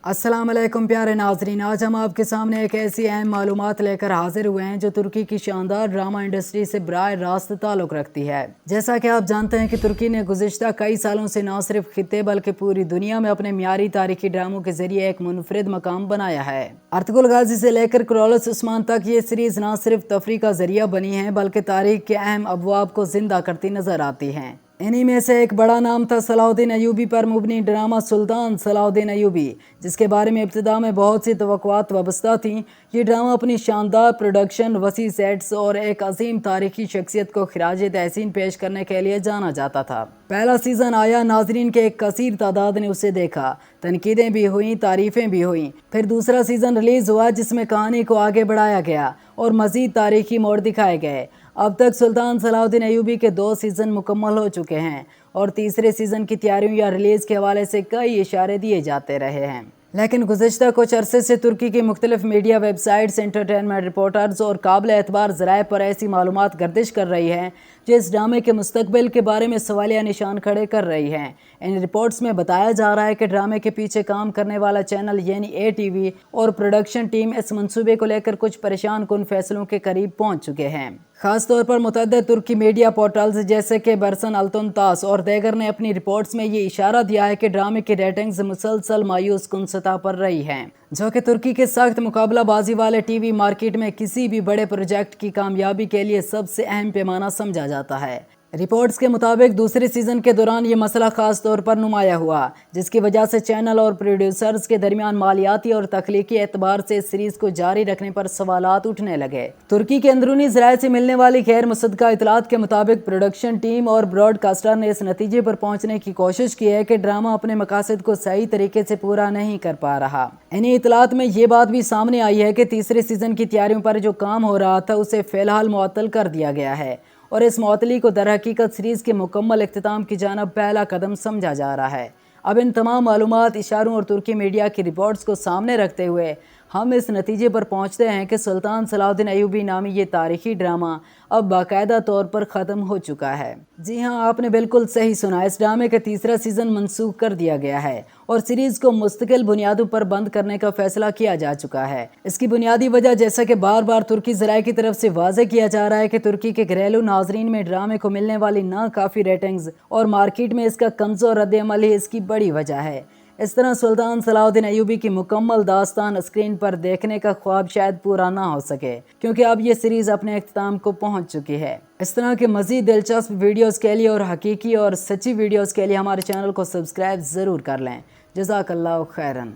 अस्सलाम वालेकुम प्यारे नाजरीन, आज हम आपके सामने एक ऐसी अहम मालूमात लेकर हाजिर हुए हैं जो तुर्की की शानदार ड्रामा इंडस्ट्री से बराह रास्त ताल्लुक़ रखती है। जैसा कि आप जानते हैं कि तुर्की ने गुज़िश्ता कई सालों से न सिर्फ खित्ते बल्कि पूरी दुनिया में अपने मियारी तारीखी ड्रामों के जरिए एक मुनफरिद मकाम बनाया है। अर्तुगरुल गाजी से लेकर क्रोलस उस्मान तक ये सीरीज़ न सिर्फ तफरी का जरिया बनी है बल्कि तारीख के अहम अबवाब को जिंदा करती नजर आती हैं। इन्हीं में से एक बड़ा नाम था सलाहुद्दीन अय्यूबी पर मुबनी ड्रामा सुल्तान सलाहुद्दीन अय्यूबी, जिसके बारे में इब्तिदा में बहुत सी तवक्कुआत वाबस्ता थीं। ये ड्रामा अपनी शानदार प्रोडक्शन, वसी सेट्स और एक अजीम तारीखी शख्सियत को खिराज तहसीन पेश करने के लिए जाना जाता था। पहला सीज़न आया, नाजरीन के एक कसीर तादाद ने उसे देखा, तनकीदें भी हुईं, तारीफ़ें भी हुईं। फिर दूसरा सीज़न रिलीज़ हुआ जिसमें कहानी को आगे बढ़ाया गया और मज़ीद तारीखी मोड़ दिखाए गए। अब तक सुल्तान सलाहुद्दीन अय्यूबी के 2 सीज़न मुकम्मल हो चुके हैं और तीसरे सीज़न की तैयारियों या रिलीज़ के हवाले से कई इशारे दिए जाते रहे हैं। लेकिन गुज़िश्ता कुछ अरसे से तुर्की की मुख्तलिफ मीडिया वेबसाइट्स, एंटरटेनमेंट रिपोर्टर्स और काबिल एतबार ज़राए पर ऐसी मालूमात गर्दिश कर रही हैं जो इस ड्रामे के मुस्तकबिल के बारे में सवालिया निशान खड़े कर रही हैं। इन रिपोर्ट्स में बताया जा रहा है कि ड्रामे के पीछे काम करने वाला चैनल यानी ATV और प्रोडक्शन टीम इस मंसूबे को लेकर कुछ परेशान कुन फैसलों के करीब पहुँच चुके हैं। खास तौर पर मुतअद्दिद तुर्की मीडिया पोर्टल्स जैसे कि बरसन अल्तुनतास और देगर ने अपनी रिपोर्ट्स में ये इशारा दिया है कि ड्रामे की रेटिंग्स मुसलसल मायूस कुन सतह पर रही हैं, जो कि तुर्की के सख्त मुकाबलाबाजी वाले TV मार्केट में किसी भी बड़े प्रोजेक्ट की कामयाबी के लिए सबसे अहम पैमाना समझा जाता है। रिपोर्ट्स के मुताबिक दूसरे सीज़न के दौरान ये मसला खास तौर पर नुमाया हुआ, जिसकी वजह से चैनल और प्रोड्यूसर्स के दरमियान मालियाती और तख्लीकी एतबार से इस सीरीज़ को जारी रखने पर सवालात उठने लगे। तुर्की के अंदरूनी ज़राए से मिलने वाली गैर मुसद्दका इतलात के मुताबिक प्रोडक्शन टीम और ब्रॉडकास्टर ने इस नतीजे पर पहुंचने की कोशिश की है कि ड्रामा अपने मकासद को सही तरीके से पूरा नहीं कर पा रहा। इन्हीं इतलात में ये बात भी सामने आई है कि तीसरे सीज़न की तैयारियों पर जो काम हो रहा था उसे फ़िलहाल मुअत्तल कर दिया गया है और इस मुअत्तली को दरहकीकत सीरीज़ के मुकम्मल इख्तिताम की जानब पहला कदम समझा जा रहा है। अब इन तमाम मालूमात, इशारों और तुर्की मीडिया की रिपोर्ट्स को सामने रखते हुए हम इस नतीजे पर पहुंचते हैं कि सुल्तान सलाहुद्दीन अय्यूबी नामी ये तारीखी ड्रामा अब बाकायदा तौर पर ख़त्म हो चुका है। जी हाँ, आपने बिल्कुल सही सुना, इस ड्रामे का तीसरा सीज़न मनसूख कर दिया गया है और सीरीज़ को मुस्तकिल बुनियादों पर बंद करने का फैसला किया जा चुका है। इसकी बुनियादी वजह, जैसा कि बार बार तुर्की ज़राए की तरफ से वाज़ेह किया जा रहा है कि तुर्की के घरेलू नाजरीन में ड्रामे को मिलने वाली नाकाफ़ी रेटिंग्स और मार्केट में इसका कमज़ोर रद्द-ए-अमल ही इसकी बड़ी वजह है। इस तरह सुल्तान सलाहुद्दीन अय्यूबी की मुकम्मल दास्तान स्क्रीन पर देखने का ख्वाब शायद पूरा ना हो सके, क्योंकि अब ये सीरीज़ अपने इख्तिताम को पहुंच चुकी है। इस तरह के मज़ीद दिलचस्प वीडियोस के लिए और हकीकी और सच्ची वीडियोस के लिए हमारे चैनल को सब्सक्राइब ज़रूर कर लें। जज़ाकल्लाहु खैरन।